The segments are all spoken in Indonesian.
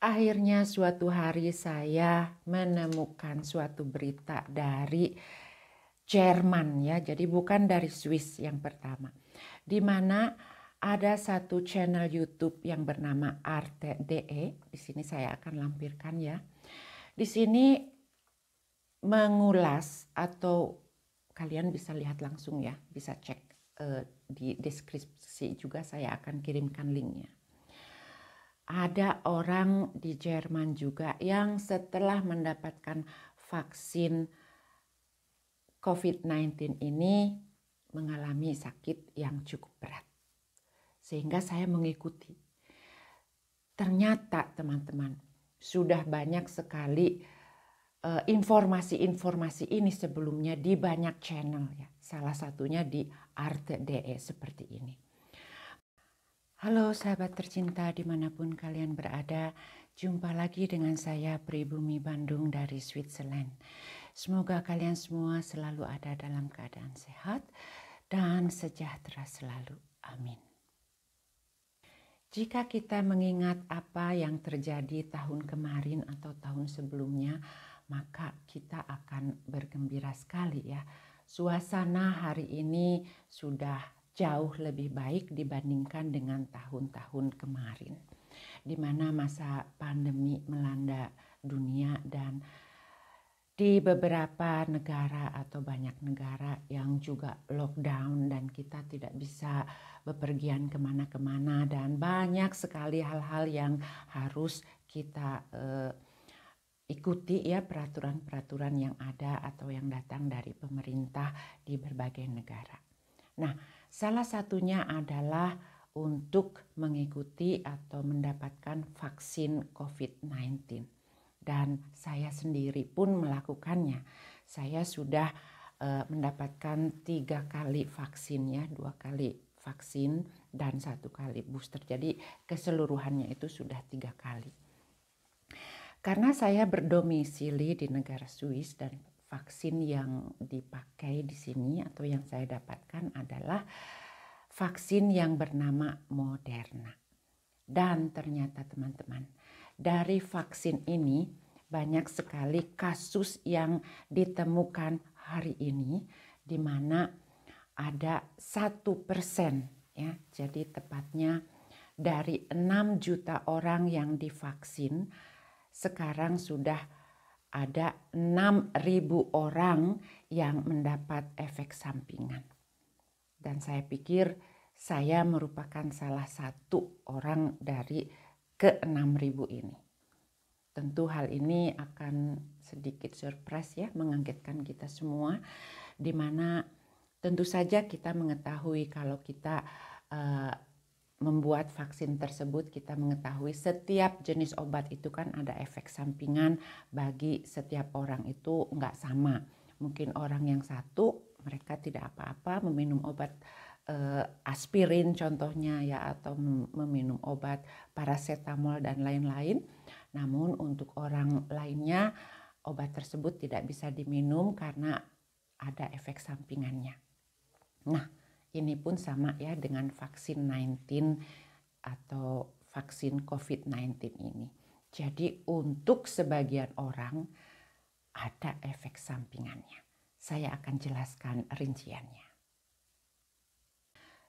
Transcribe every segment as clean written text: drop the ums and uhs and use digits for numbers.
Akhirnya suatu hari saya menemukan suatu berita dari Jerman ya, jadi bukan dari Swiss yang pertama. Di mana ada satu channel YouTube yang bernama Arte.de. Di sini saya akan lampirkan ya. Di sini mengulas atau kalian bisa lihat langsung ya, bisa cek di deskripsi juga saya akan kirimkan linknya. Ada orang di Jerman juga yang setelah mendapatkan vaksin COVID-19 ini mengalami sakit yang cukup berat. Sehingga saya mengikuti. Ternyata teman-teman sudah banyak sekali informasi-informasi ini sebelumnya di banyak channel ya. Salah satunya di Arte.de seperti ini. Halo sahabat tercinta dimanapun kalian berada, jumpa lagi dengan saya Pribumi Bandung dari Switzerland. Semoga kalian semua selalu ada dalam keadaan sehat dan sejahtera selalu. Amin. Jika kita mengingat apa yang terjadi tahun kemarin atau tahun sebelumnya, maka kita akan bergembira sekali ya. Suasana hari ini sudah jauh lebih baik dibandingkan dengan tahun-tahun kemarin, di mana masa pandemi melanda dunia dan di beberapa negara atau banyak negara yang juga lockdown dan kita tidak bisa bepergian kemana-kemana dan banyak sekali hal-hal yang harus kita ikuti ya, peraturan-peraturan yang ada atau yang datang dari pemerintah di berbagai negara. Nah, salah satunya adalah untuk mengikuti atau mendapatkan vaksin COVID-19. Dan saya sendiri pun melakukannya. Saya sudah mendapatkan 3 kali vaksin ya, 2 kali vaksin dan 1 kali booster. Jadi keseluruhannya itu sudah 3 kali. Karena saya berdomisili di negara Swiss dan vaksin yang dipakai di sini atau yang saya dapatkan adalah vaksin yang bernama Moderna. Dan ternyata teman-teman, dari vaksin ini banyak sekali kasus yang ditemukan hari ini di mana ada 1% ya. Jadi tepatnya dari 6 juta orang yang divaksin, sekarang sudah ada 6.000 orang yang mendapat efek sampingan. Dan saya pikir saya merupakan salah satu orang dari ke-6.000 ini. Tentu hal ini akan sedikit surprise ya, mengagetkan kita semua, di mana tentu saja kita mengetahui kalau kita membuat vaksin tersebut, kita mengetahui setiap jenis obat itu kan ada efek sampingan bagi setiap orang itu nggak sama. Mungkin orang yang satu mereka tidak apa-apa meminum obat aspirin contohnya ya, atau meminum obat paracetamol dan lain-lain. Namun untuk orang lainnya obat tersebut tidak bisa diminum karena ada efek sampingannya. Nah, ini pun sama ya dengan vaksin 19 atau vaksin COVID-19 ini. Jadi untuk sebagian orang ada efek sampingannya. Saya akan jelaskan rinciannya.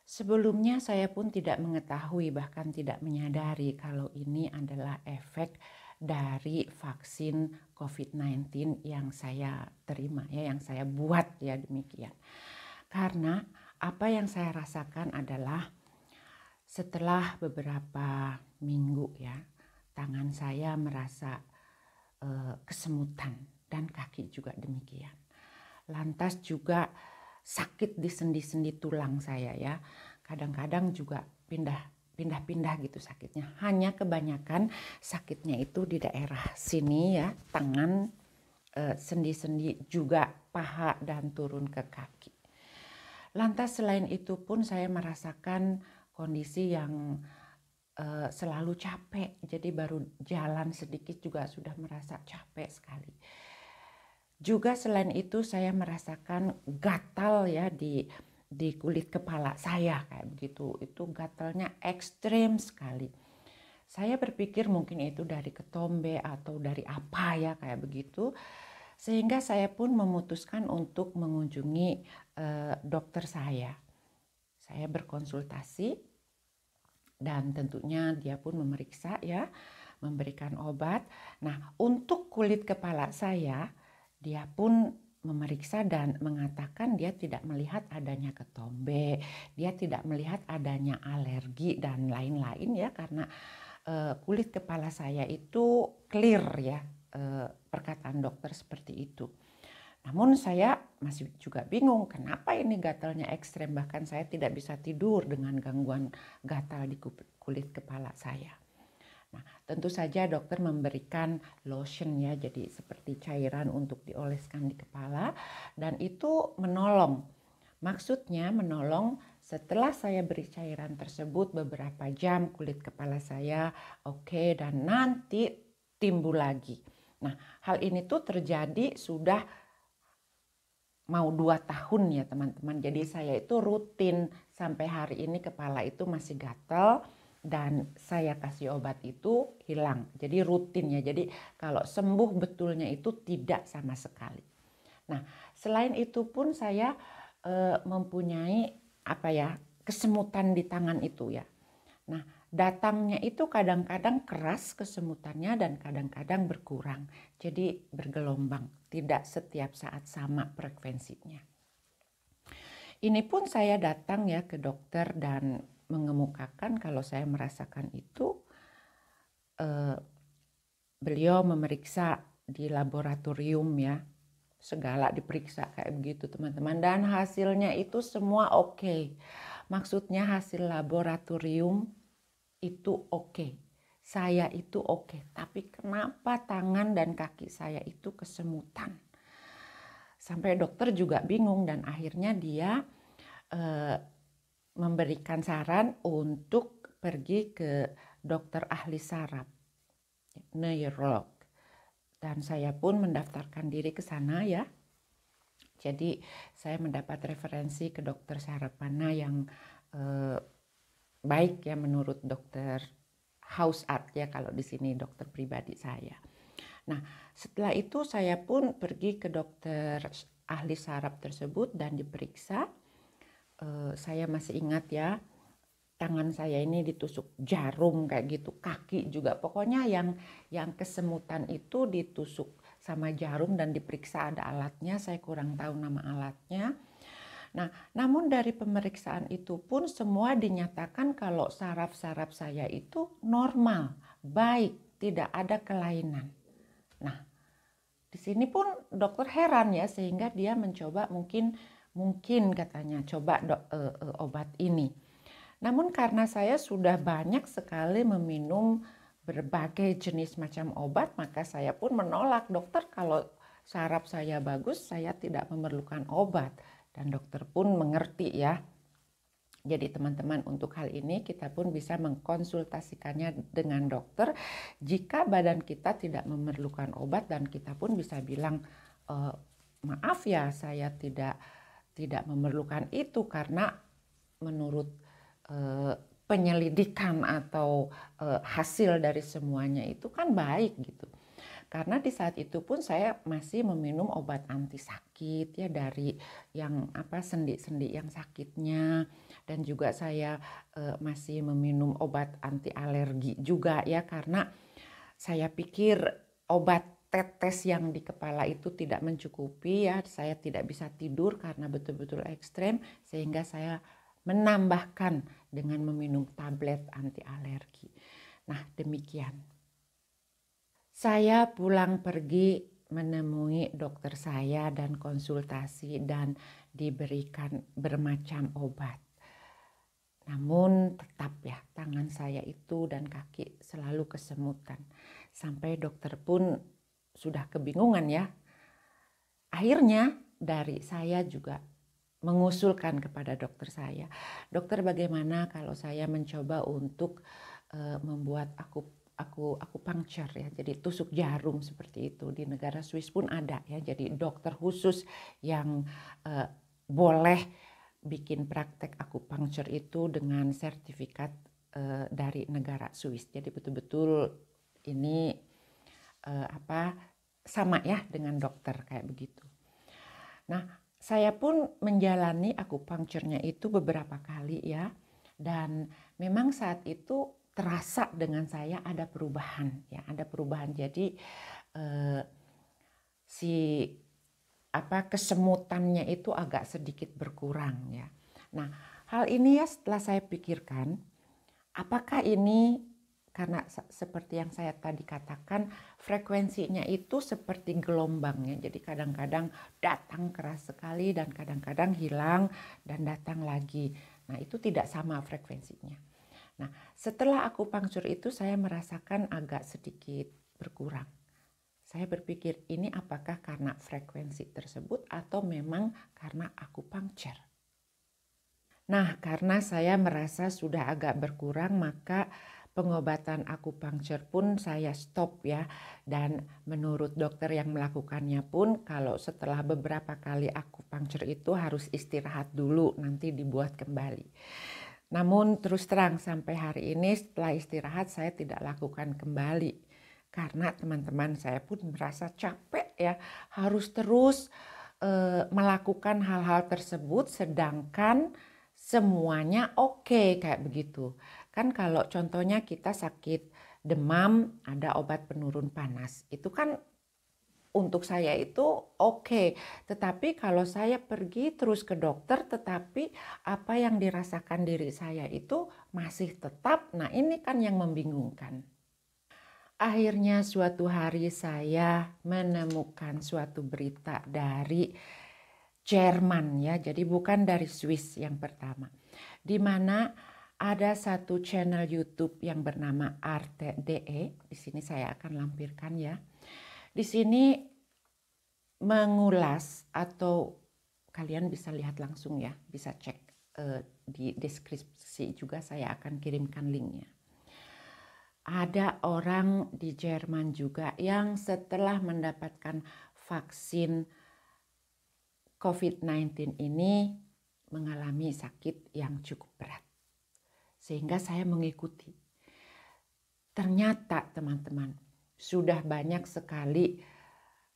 Sebelumnya saya pun tidak mengetahui, bahkan tidak menyadari kalau ini adalah efek dari vaksin COVID-19 yang saya terima ya, yang saya buat ya, demikian. Karena apa yang saya rasakan adalah setelah beberapa minggu ya, tangan saya merasa kesemutan dan kaki juga demikian. Lantas juga sakit di sendi-sendi tulang saya ya. Kadang-kadang juga pindah-pindah gitu sakitnya. Hanya kebanyakan sakitnya itu di daerah sini ya, tangan, sendi-sendi, juga paha dan turun ke kaki. Lantas selain itu pun saya merasakan kondisi yang selalu capek. Jadi baru jalan sedikit juga sudah merasa capek sekali. Juga selain itu saya merasakan gatal ya di kulit kepala saya kayak begitu. Itu gatalnya ekstrem sekali. Saya berpikir mungkin itu dari ketombe atau dari apa ya kayak begitu. Sehingga saya pun memutuskan untuk mengunjungi dokter saya. Saya berkonsultasi dan tentunya dia pun memeriksa ya, memberikan obat. Nah, untuk kulit kepala saya, dia pun memeriksa dan mengatakan dia tidak melihat adanya ketombe, dia tidak melihat adanya alergi dan lain-lain ya, karena kulit kepala saya itu clear ya, perkataan dokter seperti itu. Namun saya masih juga bingung kenapa ini gatalnya ekstrem, bahkan saya tidak bisa tidur dengan gangguan gatal di kulit kepala saya. Nah, tentu saja dokter memberikan lotion ya, jadi seperti cairan untuk dioleskan di kepala dan itu menolong. Maksudnya menolong setelah saya beri cairan tersebut beberapa jam kulit kepala saya oke dan nanti timbul lagi. Nah, hal ini tuh terjadi sudah mau 2 tahun ya teman-teman. Jadi saya itu rutin sampai hari ini kepala itu masih gatal dan saya kasih obat itu hilang. Jadi rutin ya. Jadi kalau sembuh betulnya itu tidak sama sekali. Nah, selain itu pun saya mempunyai apa ya, kesemutan di tangan itu ya. Nah, datangnya itu kadang-kadang keras kesemutannya dan kadang-kadang berkurang. Jadi bergelombang, tidak setiap saat sama frekuensinya. Ini pun saya datang ya ke dokter dan mengemukakan kalau saya merasakan itu. Beliau memeriksa di laboratorium ya. Segala diperiksa kayak begitu teman-teman. Dan hasilnya itu semua oke. Maksudnya hasil laboratorium itu oke. Saya itu oke. Tapi kenapa tangan dan kaki saya itu kesemutan? Sampai dokter juga bingung dan akhirnya dia memberikan saran untuk pergi ke dokter ahli saraf, neurolog. Dan saya pun mendaftarkan diri ke sana ya. Jadi saya mendapat referensi ke dokter saraf mana yang baik ya menurut dokter House Art ya kalau di sini dokter pribadi saya. Nah, setelah itu saya pun pergi ke dokter ahli saraf tersebut dan diperiksa. Saya masih ingat ya, tangan saya ini ditusuk jarum kayak gitu, kaki juga. Pokoknya yang kesemutan itu ditusuk sama jarum dan diperiksa ada alatnya, saya kurang tahu nama alatnya. Nah, namun dari pemeriksaan itu pun semua dinyatakan kalau saraf-saraf saya itu normal, baik, tidak ada kelainan. Nah, di sini pun dokter heran ya, sehingga dia mencoba mungkin katanya coba obat ini. Namun karena saya sudah banyak sekali meminum berbagai jenis macam obat, maka saya pun menolak, dokter kalau saraf saya bagus, saya tidak memerlukan obat. Dan dokter pun mengerti ya. Jadi teman-teman untuk hal ini kita pun bisa mengkonsultasikannya dengan dokter jika badan kita tidak memerlukan obat dan kita pun bisa bilang maaf ya saya tidak memerlukan itu karena menurut penyelidikan atau hasil dari semuanya itu kan baik gitu. Karena di saat itu pun saya masih meminum obat anti sakit ya dari yang sendi-sendi yang sakitnya, dan juga saya masih meminum obat anti alergi juga ya karena saya pikir obat tetes yang di kepala itu tidak mencukupi ya, saya tidak bisa tidur karena betul-betul ekstrem sehingga saya menambahkan dengan meminum tablet anti alergi. Nah, demikian. Saya pulang pergi menemui dokter saya dan konsultasi dan diberikan bermacam obat. Namun tetap ya tangan saya itu dan kaki selalu kesemutan. Sampai dokter pun sudah kebingungan ya. Akhirnya dari saya juga mengusulkan kepada dokter saya, dokter bagaimana kalau saya mencoba untuk membuat akupunktur ya, jadi tusuk jarum seperti itu. Di negara Swiss pun ada ya, jadi dokter khusus yang boleh bikin praktek akupunktur itu dengan sertifikat dari negara Swiss. Jadi betul-betul ini sama ya dengan dokter kayak begitu. Nah, saya pun menjalani akupunkturnya itu beberapa kali ya, dan memang saat itu terasa dengan saya ada perubahan ya, ada perubahan. Jadi kesemutannya itu agak sedikit berkurang ya. Nah, hal ini ya setelah saya pikirkan, apakah ini karena seperti yang saya tadi katakan, frekuensinya itu seperti gelombangnya. Jadi kadang-kadang datang keras sekali dan kadang-kadang hilang dan datang lagi. Nah, itu tidak sama frekuensinya. Nah, setelah akupunktur itu saya merasakan agak sedikit berkurang. Saya berpikir ini apakah karena frekuensi tersebut atau memang karena akupunktur. Nah, karena saya merasa sudah agak berkurang, maka pengobatan akupunktur pun saya stop ya. Dan menurut dokter yang melakukannya pun, kalau setelah beberapa kali akupunktur itu harus istirahat dulu, nanti dibuat kembali. Namun terus terang sampai hari ini setelah istirahat saya tidak lakukan kembali. Karena teman-teman saya pun merasa capek ya, harus terus melakukan hal-hal tersebut sedangkan semuanya oke kayak begitu. Kan kalau contohnya kita sakit demam, ada obat penurun panas. Itu kan untuk saya itu oke. Tetapi kalau saya pergi terus ke dokter, tetapi apa yang dirasakan diri saya itu masih tetap, nah ini kan yang membingungkan. Akhirnya suatu hari saya menemukan suatu berita dari Jerman ya, jadi bukan dari Swiss yang pertama. Di mana ada satu channel YouTube yang bernama Arte.de, di sini saya akan lampirkan ya. Di sini mengulas atau kalian bisa lihat langsung ya, bisa cek di deskripsi juga saya akan kirimkan linknya. Ada orang di Jerman juga yang setelah mendapatkan vaksin COVID-19 ini mengalami sakit yang cukup berat. Sehingga saya mengikuti. Ternyata teman-teman, sudah banyak sekali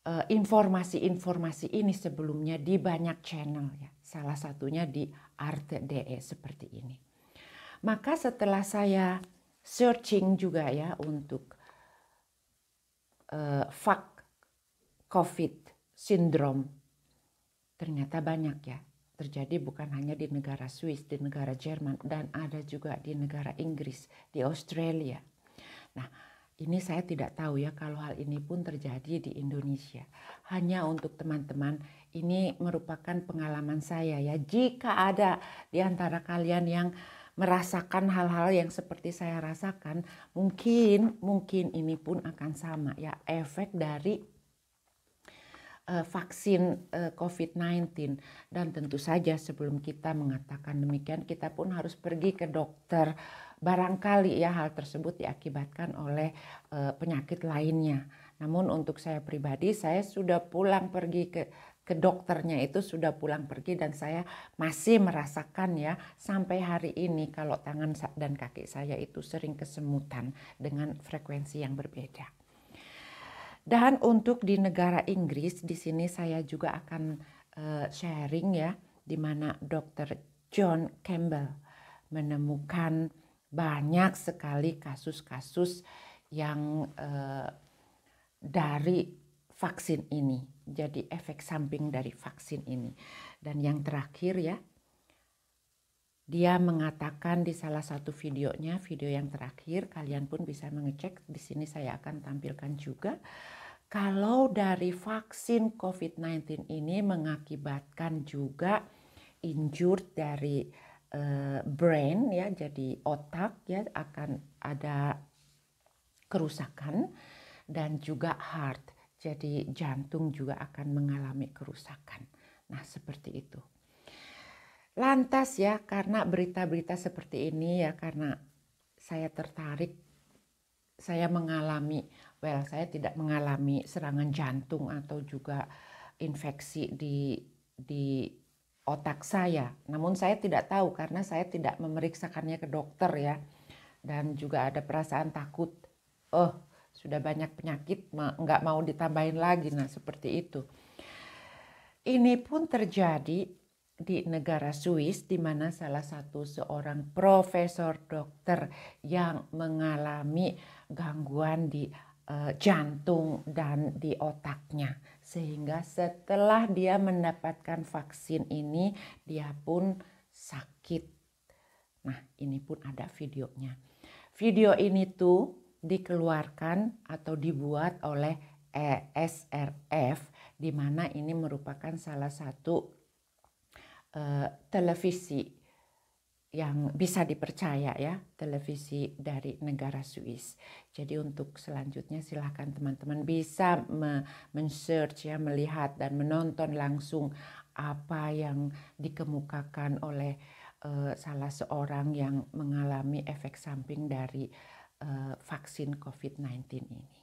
informasi-informasi ini sebelumnya di banyak channel ya. Salah satunya di Arte.de seperti ini. Maka setelah saya searching juga ya untuk VAC COVID syndrome, ternyata banyak ya terjadi, bukan hanya di negara Swiss, di negara Jerman, dan ada juga di negara Inggris, di Australia. Nah, ini saya tidak tahu ya kalau hal ini pun terjadi di Indonesia. Hanya untuk teman-teman, ini merupakan pengalaman saya ya. Jika ada di antara kalian yang merasakan hal-hal yang seperti saya rasakan, mungkin ini pun akan sama ya, efek dari vaksin COVID-19. Dan tentu saja sebelum kita mengatakan demikian, kita pun harus pergi ke dokter. Barangkali ya hal tersebut diakibatkan oleh penyakit lainnya. Namun untuk saya pribadi, saya sudah pulang pergi ke dokternya itu, sudah pulang pergi, dan saya masih merasakan ya sampai hari ini kalau tangan dan kaki saya itu sering kesemutan dengan frekuensi yang berbeda. Dan untuk di negara Inggris, di sini saya juga akan sharing ya, di mana Dr. John Campbell menemukan banyak sekali kasus-kasus yang dari vaksin ini. Jadi efek samping dari vaksin ini. Dan yang terakhir ya, dia mengatakan di salah satu videonya, video yang terakhir, kalian pun bisa mengecek, di sini saya akan tampilkan juga, kalau dari vaksin COVID-19 ini mengakibatkan juga injured dari brain ya, jadi otak ya akan ada kerusakan, dan juga heart, jadi jantung juga akan mengalami kerusakan. Nah, seperti itu. Lantas ya, karena berita-berita seperti ini ya, karena saya tertarik, saya mengalami, saya tidak mengalami serangan jantung atau juga infeksi di otak saya. Namun saya tidak tahu karena saya tidak memeriksakannya ke dokter ya. dan juga ada perasaan takut. Oh, sudah banyak penyakit, nggak mau ditambahin lagi. Nah, seperti itu. Ini pun terjadi di negara Swiss, di mana salah satu seorang profesor dokter yang mengalami gangguan di jantung dan di otaknya. Sehingga setelah dia mendapatkan vaksin ini, dia pun sakit. Nah, ini pun ada videonya. Video ini tuh dikeluarkan atau dibuat oleh ESRF, di mana ini merupakan salah satu televisi yang bisa dipercaya ya, televisi dari negara Swiss. Jadi untuk selanjutnya silahkan teman-teman bisa men-search ya, melihat dan menonton langsung apa yang dikemukakan oleh salah seorang yang mengalami efek samping dari vaksin COVID-19 ini.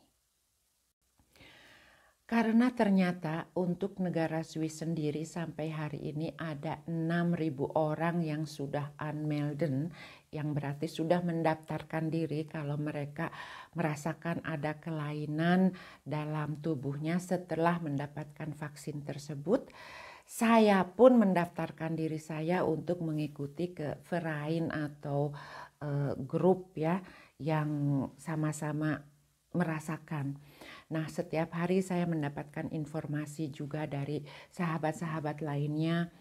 Karena ternyata untuk negara Swiss sendiri sampai hari ini ada 6.000 orang yang sudah unmelden, yang berarti sudah mendaftarkan diri kalau mereka merasakan ada kelainan dalam tubuhnya setelah mendapatkan vaksin tersebut. Saya pun mendaftarkan diri saya untuk mengikuti ke Verein atau grup ya yang sama-sama merasakan. Nah, setiap hari saya mendapatkan informasi juga dari sahabat-sahabat lainnya,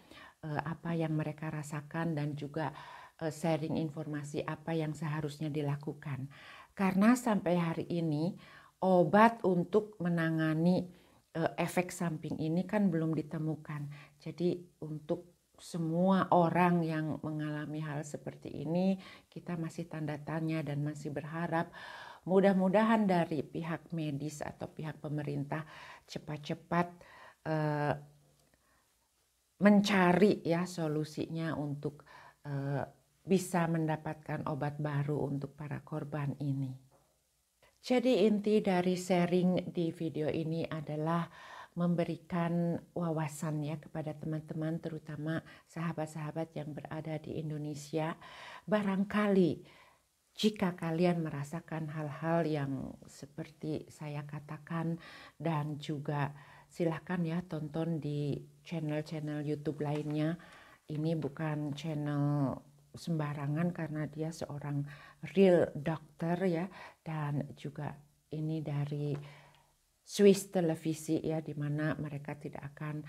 apa yang mereka rasakan dan juga sharing informasi apa yang seharusnya dilakukan. Karena sampai hari ini obat untuk menangani efek samping ini kan belum ditemukan. Jadi untuk semua orang yang mengalami hal seperti ini, kita masih tanda tanya dan masih berharap mudah-mudahan dari pihak medis atau pihak pemerintah cepat-cepat mencari ya solusinya untuk bisa mendapatkan obat baru untuk para korban ini. Jadi inti dari sharing di video ini adalah memberikan wawasan ya kepada teman-teman, terutama sahabat-sahabat yang berada di Indonesia. Barangkali jika kalian merasakan hal-hal yang seperti saya katakan, dan juga silahkan ya tonton di channel-channel YouTube lainnya. Ini bukan channel sembarangan karena dia seorang real dokter ya, dan juga ini dari Swiss televisi ya, di mana mereka tidak akan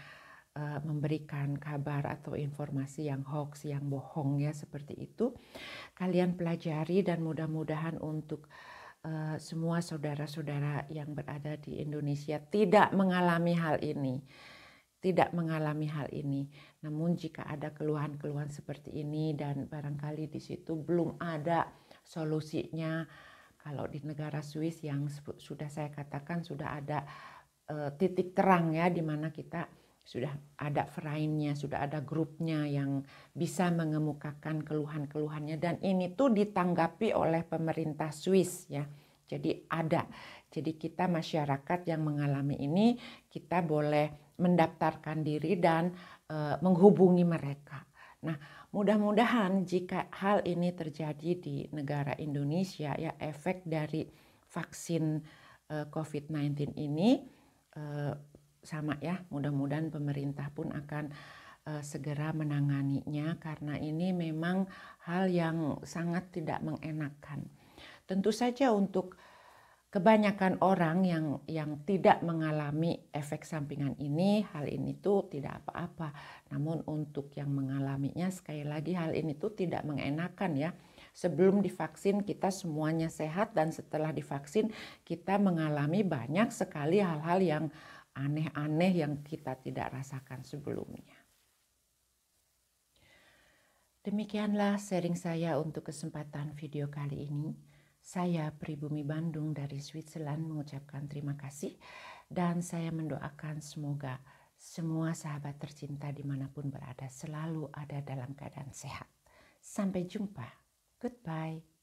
memberikan kabar atau informasi yang hoax, yang bohong ya, seperti itu. Kalian pelajari dan mudah-mudahan untuk semua saudara-saudara yang berada di Indonesia tidak mengalami hal ini. Tidak mengalami hal ini. Namun jika ada keluhan-keluhan seperti ini dan barangkali di situ belum ada solusinya, kalau di negara Swiss yang sudah saya katakan sudah ada titik terang ya, di mana kita sudah ada Vereinnya, sudah ada grupnya yang bisa mengemukakan keluhan-keluhannya, dan ini tuh ditanggapi oleh pemerintah Swiss ya. Jadi ada. Jadi kita masyarakat yang mengalami ini, kita boleh mendaftarkan diri dan menghubungi mereka. Nah, mudah-mudahan jika hal ini terjadi di negara Indonesia ya, efek dari vaksin COVID-19 ini sama ya, mudah-mudahan pemerintah pun akan segera menanganinya, karena ini memang hal yang sangat tidak mengenakan. Tentu saja untuk kebanyakan orang yang tidak mengalami efek sampingan ini, hal ini tuh tidak apa-apa. Namun untuk yang mengalaminya, sekali lagi hal ini tuh tidak mengenakan ya. Sebelum divaksin kita semuanya sehat, dan setelah divaksin kita mengalami banyak sekali hal-hal yang aneh-aneh yang kita tidak rasakan sebelumnya. Demikianlah sharing saya untuk kesempatan video kali ini. Saya Pribumi Bandung dari Switzerland mengucapkan terima kasih, dan saya mendoakan semoga semua sahabat tercinta dimanapun berada selalu ada dalam keadaan sehat. Sampai jumpa. Goodbye.